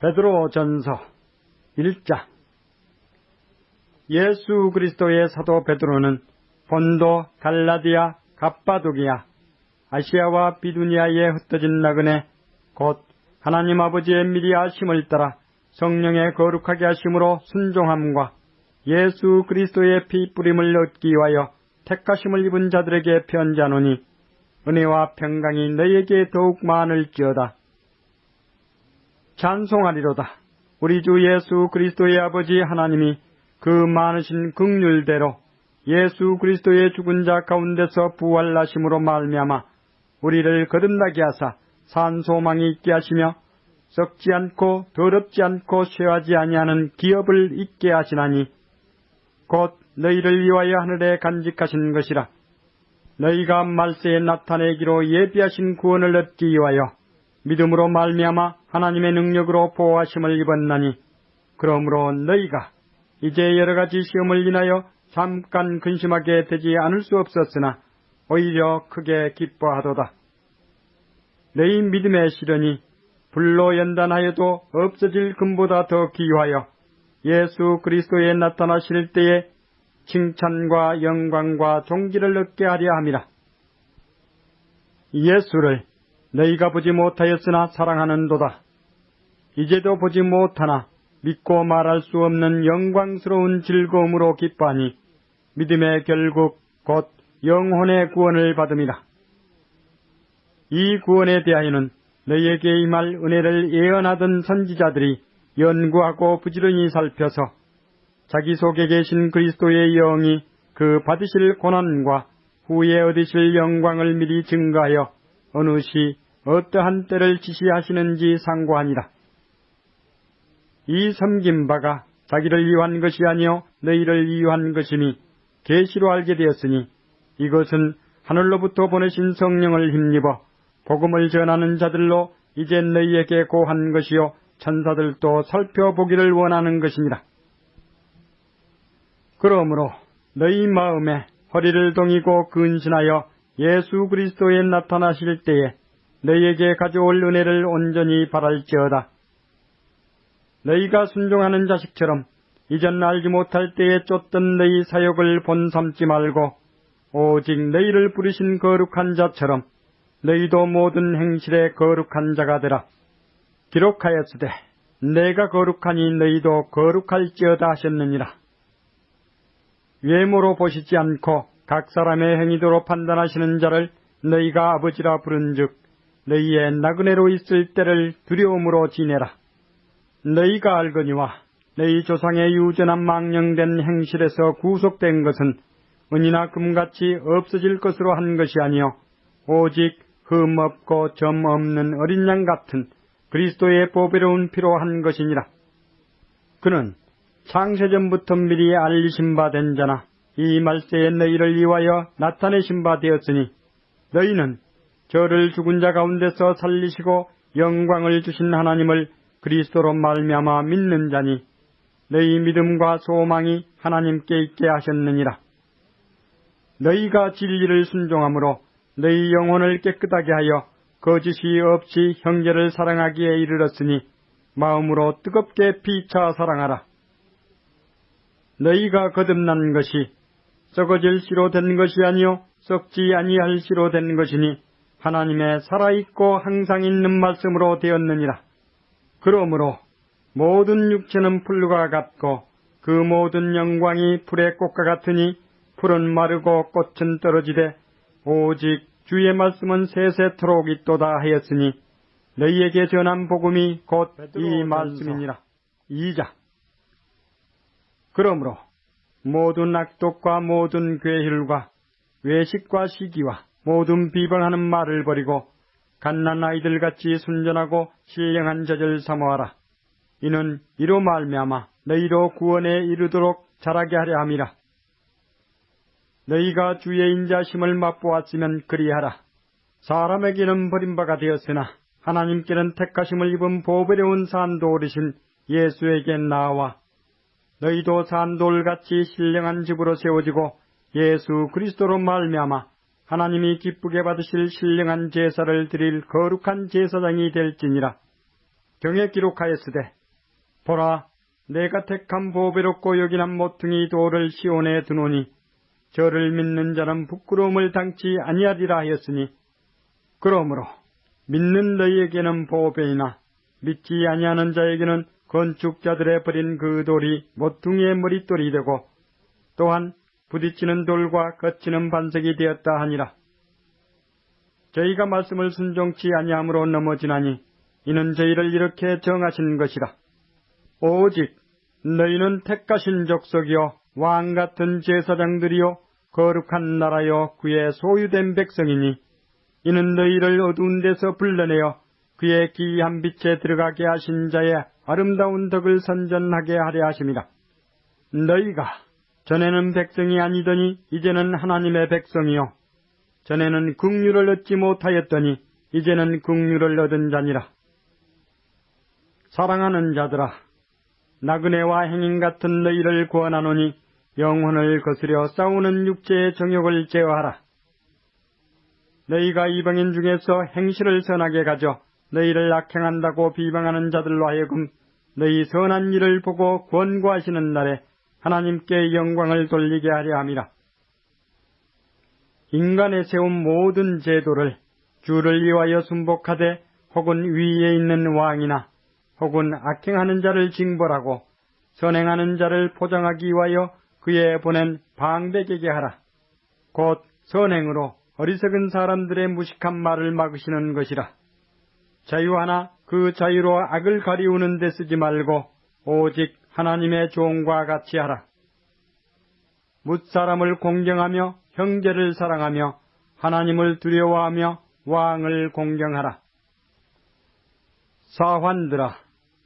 베드로전서 1장. 예수 그리스도의 사도 베드로는 본도, 갈라디아, 갑바도기아, 아시아와 비두니아에 흩어진 나그네 곧 하나님 아버지의 미리 아심을 따라 성령의 거룩하게 하심으로 순종함과 예수 그리스도의 피 뿌림을 얻기 위하여 택하심을 입은 자들에게 편지하노니 은혜와 평강이 너희에게 더욱 많을지어다. 찬송하리로다. 우리 주 예수 그리스도의 아버지 하나님이 그 많으신 긍휼대로 예수 그리스도의 죽은 자 가운데서 부활하심으로 말미암아 우리를 거듭나게 하사 산 소망이 있게 하시며 썩지 않고 더럽지 않고 쇠하지 아니하는 기업을 있게 하시나니 곧 너희를 위하여 하늘에 간직하신 것이라. 너희가 말세에 나타내기로 예비하신 구원을 얻기 위하여 믿음으로 말미암아 하나님의 능력으로 보호하심을 입었나니 그러므로 너희가 이제 여러 가지 시험을 인하여 잠깐 근심하게 되지 않을 수 없었으나 오히려 크게 기뻐하도다. 너희 믿음의 시련이 불로 연단하여도 없어질 금보다 더 귀하여 예수 그리스도에 나타나실 때에 칭찬과 영광과 존귀를 얻게 하려 함이라. 예수를 너희가 보지 못하였으나 사랑하는도다. 이제도 보지 못하나 믿고 말할 수 없는 영광스러운 즐거움으로 기뻐하니 믿음의 결국 곧 영혼의 구원을 받음이라. 이 구원에 대하여는 너희에게 임할 은혜를 예언하던 선지자들이 연구하고 부지런히 살펴서 자기 속에 계신 그리스도의 영이 그 받으실 고난과 후에 얻으실 영광을 미리 증거하여 어느 시 어떠한 때를 지시하시는지 상고하니라. 이 섬긴 바가 자기를 위한 것이 아니요 너희를 위한 것이니 계시로 알게 되었으니 이것은 하늘로부터 보내신 성령을 힘입어 복음을 전하는 자들로 이제 너희에게 고한 것이요 천사들도 살펴보기를 원하는 것이니라. 그러므로 너희 마음에 허리를 동이고 근신하여 예수 그리스도에 나타나실 때에 너희에게 가져올 은혜를 온전히 바랄지어다. 너희가 순종하는 자식처럼 이전 알지 못할 때에 쫓던 너희 사역을 본삼지 말고 오직 너희를 부르신 거룩한 자처럼 너희도 모든 행실에 거룩한 자가 되라. 기록하였으되 내가 거룩하니 너희도 거룩할지어다 하셨느니라. 외모로 보시지 않고 각 사람의 행위도로 판단하시는 자를 너희가 아버지라 부른즉 너희의 나그네로 있을 때를 두려움으로 지내라. 너희가 알거니와 너희 조상의 유전한 망령된 행실에서 구속된 것은 은이나 금같이 없어질 것으로 한 것이 아니요 오직 흠 없고 점 없는 어린 양 같은 그리스도의 보배로운 피로 한 것이니라. 그는 창세전부터 미리 알리신 바 된 자나 이 말세에 너희를 위하여 나타내신 바 되었으니 너희는 저를 죽은 자 가운데서 살리시고 영광을 주신 하나님을 그리스도로 말미암아 믿는 자니 너희 믿음과 소망이 하나님께 있게 하셨느니라. 너희가 진리를 순종함으로 너희 영혼을 깨끗하게 하여 거짓이 없이 형제를 사랑하기에 이르렀으니 마음으로 뜨겁게 피차 사랑하라. 너희가 거듭난 것이 썩어질 씨로 된 것이 아니요 썩지 아니할 씨로 된 것이니 하나님의 살아있고 항상 있는 말씀으로 되었느니라. 그러므로 모든 육체는 풀과 같고 그 모든 영광이 풀의 꽃과 같으니 풀은 마르고 꽃은 떨어지되 오직 주의 말씀은 세세토록 있도다 하였으니 너희에게 전한 복음이 곧 이 말씀이니라. 2장. 그러므로 모든 악독과 모든 괴혈과 외식과 시기와 모든 비방하는 말을 버리고 갓난 아이들같이 순전하고 신령한 젖을 사모하라. 이는 이로 말미암아 너희로 구원에 이르도록 자라게 하려 함이라. 너희가 주의 인자심을 맛보았으면 그리하라. 사람에게는 버림바가 되었으나 하나님께는 택하심을 입은 보배로운 산돌이신 예수에게 나와 너희도 산돌같이 신령한 집으로 세워지고 예수 그리스도로 말미암아 하나님이 기쁘게 받으실 신령한 제사를 드릴 거룩한 제사장이 될지니라. 경에 기록하였으되 보라 내가 택한 보배롭고 요긴한 모퉁이 돌을 시온에 두노니 저를 믿는 자는 부끄러움을 당치 아니하리라 하였으니 그러므로 믿는 너희에게는 보배이나 믿지 아니하는 자에게는 건축자들의 버린 그 돌이 모퉁이의 머릿돌이 되고 또한 부딪히는 돌과 거치는 반석이 되었다 하니라. 저희가 말씀을 순종치 아니함으로 넘어지나니 이는 저희를 이렇게 정하신 것이라. 오직 너희는 택하신 족속이요 왕같은 제사장들이요 거룩한 나라요 그의 소유된 백성이니 이는 너희를 어두운 데서 불러내어 그의 기이한 빛에 들어가게 하신 자의 아름다운 덕을 선전하게 하려 하심이라. 너희가 전에는 백성이 아니더니 이제는 하나님의 백성이요 전에는 긍휼을 얻지 못하였더니 이제는 긍휼을 얻은 자니라. 사랑하는 자들아 나그네와 행인 같은 너희를 구원하노니 영혼을 거스려 싸우는 육체의 정욕을 제어하라. 너희가 이방인 중에서 행실을 선하게 가져 너희를 악행한다고 비방하는 자들로 하여금 너희 선한 일을 보고 권고하시는 날에 하나님께 영광을 돌리게 하려 함이라. 인간의 세운 모든 제도를 주를 위하여 순복하되 혹은 위에 있는 왕이나 혹은 악행하는 자를 징벌하고 선행하는 자를 포장하기 위하여 그에 보낸 방백에게 하라. 곧 선행으로 어리석은 사람들의 무식한 말을 막으시는 것이라. 자유하나 그 자유로 악을 가리우는 데 쓰지 말고 오직 하나님의 종과 같이 하라. 뭇사람을 공경하며 형제를 사랑하며 하나님을 두려워하며 왕을 공경하라. 사환들아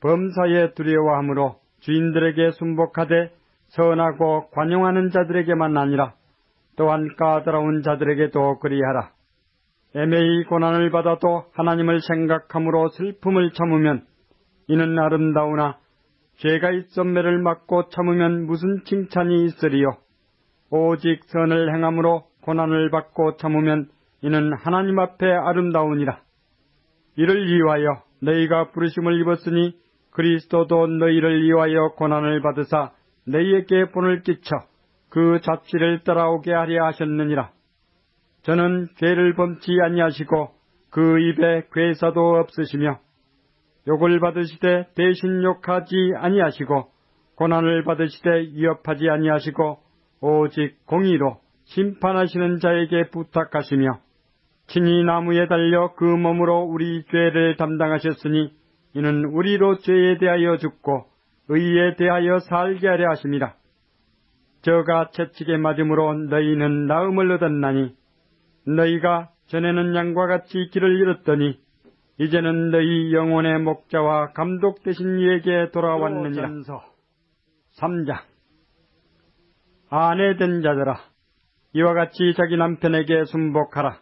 범사에 두려워함으로 주인들에게 순복하되 선하고 관용하는 자들에게만 아니라 또한 까다로운 자들에게도 그리하라. 애매히 고난을 받아도 하나님을 생각함으로 슬픔을 참으면 이는 아름다우나 죄가 있음매를 맞고 참으면 무슨 칭찬이 있으리요. 오직 선을 행함으로 고난을 받고 참으면 이는 하나님 앞에 아름다우니라. 이를 위하여 너희가 부르심을 입었으니 그리스도도 너희를 위하여 고난을 받으사 너희에게 본을 끼쳐 그 잡지를 따라오게 하려 하셨느니라. 저는 죄를 범치 아니하시고 그 입에 괴사도 없으시며 욕을 받으시되 대신 욕하지 아니하시고 고난을 받으시되 위협하지 아니하시고 오직 공의로 심판하시는 자에게 부탁하시며 친히 나무에 달려 그 몸으로 우리 죄를 담당하셨으니 이는 우리로 죄에 대하여 죽고 의에 대하여 살게 하려 하심이라. 저가 채찍에 맞음으로 너희는 나음을 얻었나니 너희가 전에는 양과 같이 길을 잃었더니 이제는 너희 영혼의 목자와 감독 되신 이에게 돌아왔느니라. 3장. 아내된 자들아 이와 같이 자기 남편에게 순복하라.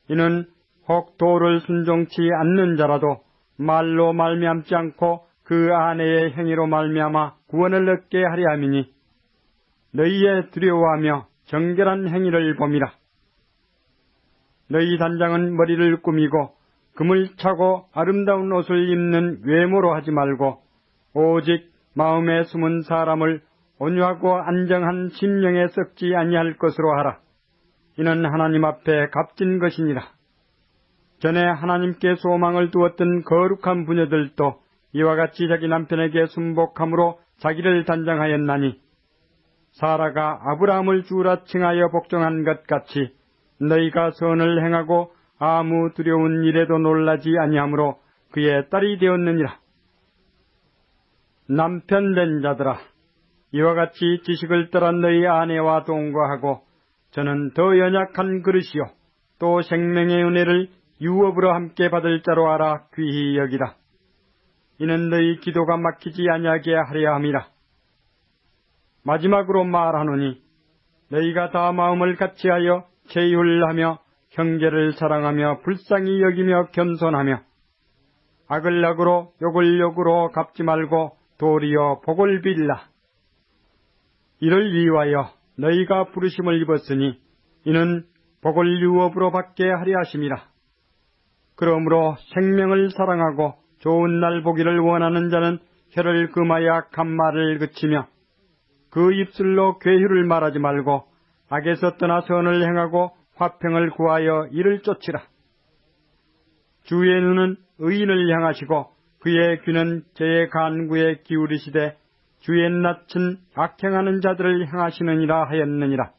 이는 혹 도를 순종치 않는 자라도 말로 말미암지 않고 그 아내의 행위로 말미암아 구원을 얻게 하려 함이니 너희의 두려워하며 정결한 행위를 봄이라. 너희 단장은 머리를 꾸미고 금을 차고 아름다운 옷을 입는 외모로 하지 말고 오직 마음에 숨은 사람을 온유하고 안정한 심령에 썩지 아니할 것으로 하라. 이는 하나님 앞에 값진 것이니라. 전에 하나님께 소망을 두었던 거룩한 부녀들도 이와 같이 자기 남편에게 순복함으로 자기를 단장하였나니 사라가 아브라함을 주라 칭하여 복종한 것 같이 너희가 선을 행하고 아무 두려운 일에도 놀라지 아니하므로 그의 딸이 되었느니라. 남편된 자들아 이와 같이 지식을 따라 너희 아내와 동거하고 저는 더 연약한 그릇이요 또 생명의 은혜를 유업으로 함께 받을 자로 알아 귀히 여기라. 이는 너희 기도가 막히지 아니하게 하려 함이라. 마지막으로 말하노니 너희가 다 마음을 같이하여 제율하며 형제를 사랑하며 불쌍히 여기며 겸손하며 악을 악으로 욕을 욕으로 갚지 말고 도리어 복을 빌라. 이를 위하여 너희가 부르심을 입었으니 이는 복을 유업으로 받게 하려 하심이라. 그러므로 생명을 사랑하고 좋은 날 보기를 원하는 자는 혀를 금하여 악한 말을 그치며 그 입술로 괴휴를 말하지 말고 악에서 떠나 선을 행하고 화평을 구하여 이를 쫓으라. 주의 눈은 의인을 향하시고 그의 귀는 저의 간구에 기울이시되 주의 낯은 악행하는 자들을 향하시느니라 하였느니라.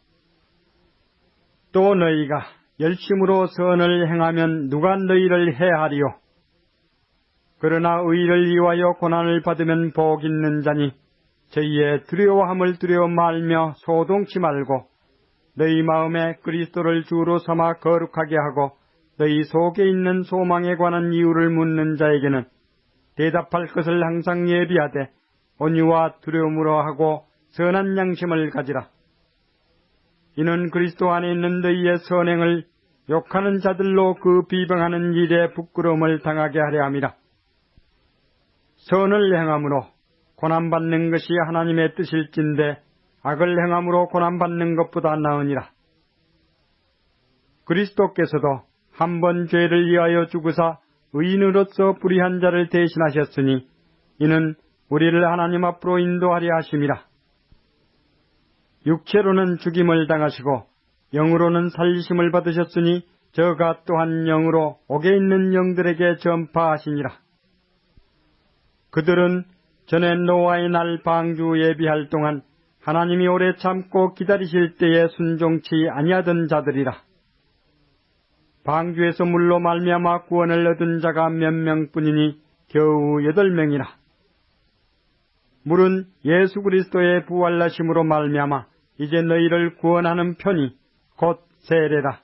또 너희가 열심으로 선을 행하면 누가 너희를 해하리요? 그러나 의를 위하여 고난을 받으면 복 있는 자니 저희의 두려워함을 두려워 말며 소동치 말고 너희 마음에 그리스도를 주로 삼아 거룩하게 하고 너희 속에 있는 소망에 관한 이유를 묻는 자에게는 대답할 것을 항상 예비하되 온유와 두려움으로 하고 선한 양심을 가지라. 이는 그리스도 안에 있는 너희의 선행을 욕하는 자들로 그 비방하는 일에 부끄러움을 당하게 하려 함이라. 선을 행함으로 고난받는 것이 하나님의 뜻일진데 악을 행함으로 고난받는 것보다 나으니라. 그리스도께서도 한 번 죄를 위하여 죽으사 의인으로서 불의한 자를 대신하셨으니 이는 우리를 하나님 앞으로 인도하려 하심이라. 육체로는 죽임을 당하시고 영으로는 살리심을 받으셨으니 저가 또한 영으로 옥에 있는 영들에게 전파하시니라. 그들은 전에 노아의 날 방주 예비할 동안 하나님이 오래 참고 기다리실 때에 순종치 아니하던 자들이라. 방주에서 물로 말미암아 구원을 얻은 자가 몇 명뿐이니 겨우 8명이라. 물은 예수 그리스도의 부활나심으로 말미암아 이제 너희를 구원하는 편이 곧 세례라.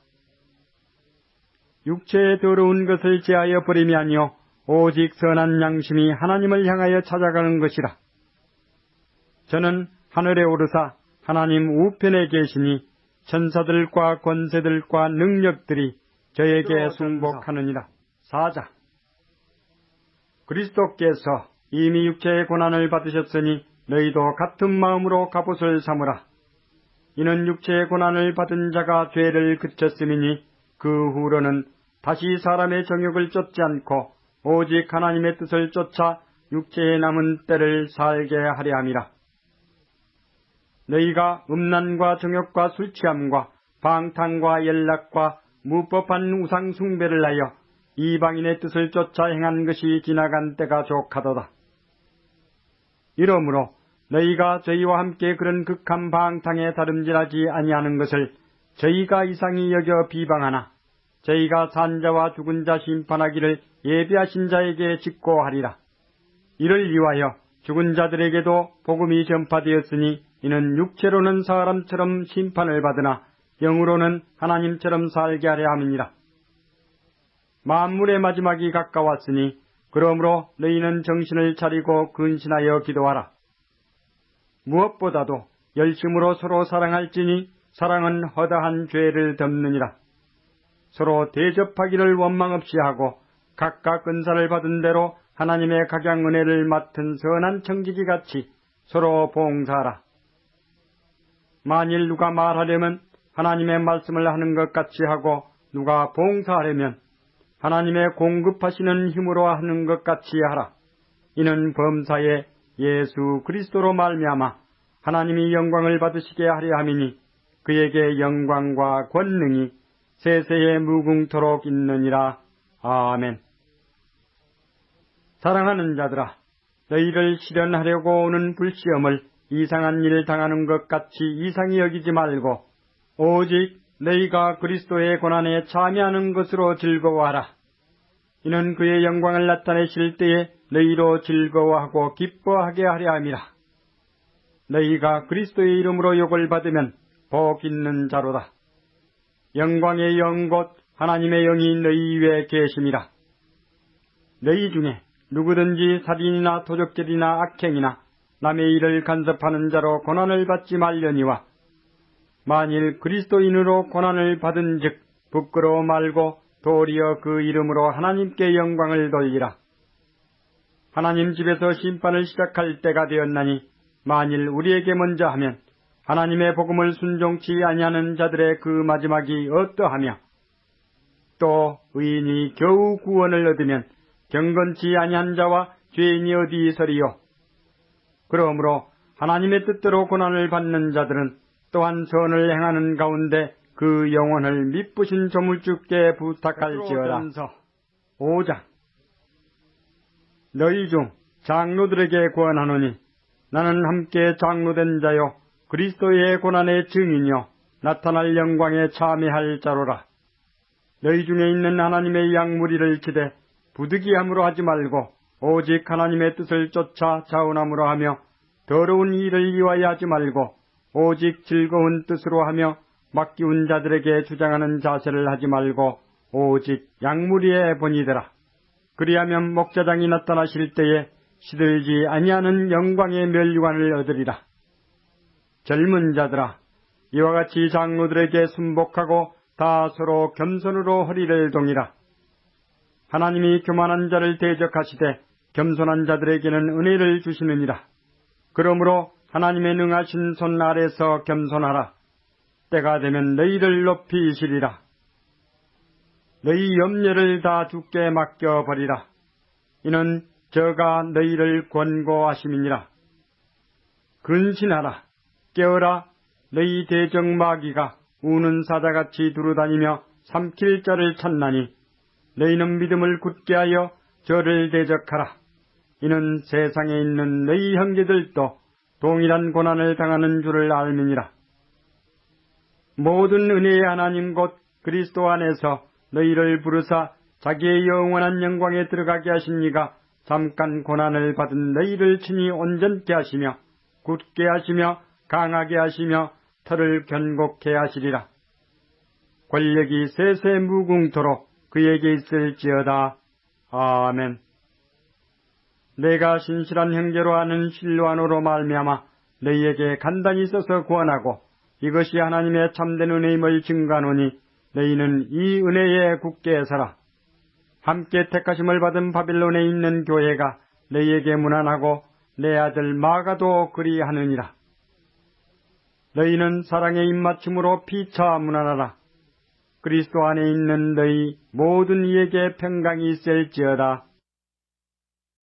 육체의 더러운 것을 제하여 버림이 아니요 오직 선한 양심이 하나님을 향하여 찾아가는 것이라. 저는 하늘에 오르사 하나님 우편에 계시니 천사들과 권세들과 능력들이 저에게 순복하느니라. 4장. 그리스도께서 이미 육체의 고난을 받으셨으니 너희도 같은 마음으로 갑옷을 삼으라. 이는 육체의 고난을 받은 자가 죄를 그쳤음이니 그 후로는 다시 사람의 정욕을 쫓지 않고 오직 하나님의 뜻을 쫓아 육체에 남은 때를 살게 하려 함이라. 너희가 음란과 정욕과 술취함과 방탕과 연락과 무법한 우상 숭배를 하여 이방인의 뜻을 쫓아 행한 것이 지나간 때가 족하도다. 이러므로 너희가 저희와 함께 그런 극한 방탕에 다름질하지 아니하는 것을 저희가 이상히 여겨 비방하나 저희가 산자와 죽은 자 심판하기를 예비하신 자에게 직고하리라. 이를 위하여 죽은 자들에게도 복음이 전파되었으니 이는 육체로는 사람처럼 심판을 받으나 영으로는 하나님처럼 살게 하려 함이니라. 만물의 마지막이 가까웠으니 그러므로 너희는 정신을 차리고 근신하여 기도하라. 무엇보다도 열심으로 서로 사랑할지니 사랑은 허다한 죄를 덮느니라. 서로 대접하기를 원망 없이 하고 각각 은사를 받은 대로 하나님의 각양 은혜를 맡은 선한 청지기같이 서로 봉사하라. 만일 누가 말하려면 하나님의 말씀을 하는 것 같이 하고 누가 봉사하려면 하나님의 공급하시는 힘으로 하는 것 같이 하라. 이는 범사에 예수 그리스도로 말미암아 하나님이 영광을 받으시게 하려 함이니 그에게 영광과 권능이 세세에 무궁토록 있느니라. 아멘. 사랑하는 자들아, 너희를 시련하려고 오는 불시험을 이상한 일 당하는 것 같이 이상히 여기지 말고 오직 너희가 그리스도의 고난에 참여하는 것으로 즐거워하라. 이는 그의 영광을 나타내실 때에 너희로 즐거워하고 기뻐하게 하려 함이라. 너희가 그리스도의 이름으로 욕을 받으면 복 있는 자로다. 영광의 영 곧 하나님의 영이 너희 위에 계심이라. 너희 중에 누구든지 살인이나 도적질이나 악행이나 남의 일을 간섭하는 자로 고난을 받지 말려니와 만일 그리스도인으로 고난을 받은 즉 부끄러워 말고 도리어 그 이름으로 하나님께 영광을 돌리라. 하나님 집에서 심판을 시작할 때가 되었나니 만일 우리에게 먼저 하면 하나님의 복음을 순종치 아니하는 자들의 그 마지막이 어떠하며 또 의인이 겨우 구원을 얻으면 경건치 아니한 자와 죄인이 어디 있으리요. 그러므로 하나님의 뜻대로 고난을 받는 자들은 또한 선을 행하는 가운데 그 영혼을 미쁘신 조물주께 부탁할지어다. 5장. 너희 중 장로들에게 권하노니 나는 함께 장로된 자요 그리스도의 고난의 증인이요 나타날 영광에 참여할 자로라. 너희 중에 있는 하나님의 양무리를 치되 부득이함으로 하지 말고 오직 하나님의 뜻을 쫓아 자원함으로 하며 더러운 일을 위하여 하지 말고 오직 즐거운 뜻으로 하며 맡기운 자들에게 주장하는 자세를 하지 말고 오직 양무리의 본이되라. 그리하면 목자장이 나타나실 때에 시들지 아니하는 영광의 면류관을 얻으리라. 젊은 자들아, 이와 같이 장로들에게 순복하고 다 서로 겸손으로 허리를 동이라. 하나님이 교만한 자를 대적하시되 겸손한 자들에게는 은혜를 주시느니라. 그러므로 하나님의 능하신 손 아래서 겸손하라. 때가 되면 너희를 높이시리라. 너희 염려를 다 주께 맡겨버리라. 이는 저가 너희를 권고하심이니라. 근신하라. 깨어라. 너희 대적 마귀가 우는 사자같이 두루다니며 삼킬 자를 찾나니 너희는 믿음을 굳게 하여 저를 대적하라. 이는 세상에 있는 너희 형제들도 동일한 고난을 당하는 줄을 알미니라. 모든 은혜의 하나님 곧 그리스도 안에서 너희를 부르사 자기의 영원한 영광에 들어가게 하신 이가 잠깐 고난을 받은 너희를 친히 온전케 하시며 굳게 하시며 강하게 하시며 털을 견고케 하시리라. 권력이 세세 무궁토록 그에게 있을지어다. 아멘. 내가 신실한 형제로 아는 실로안으로 말미암아 너희에게 간단히 써서 구원하고 이것이 하나님의 참된 은혜임을 증거하노니 너희는 이 은혜에 굳게 서라. 함께 택하심을 받은 바빌론에 있는 교회가 너희에게 문안하고 내 아들 마가도 그리하느니라. 너희는 사랑의 입맞춤으로 피차 문안하라. 그리스도 안에 있는 너희 모든 이에게 평강이 있을지어다.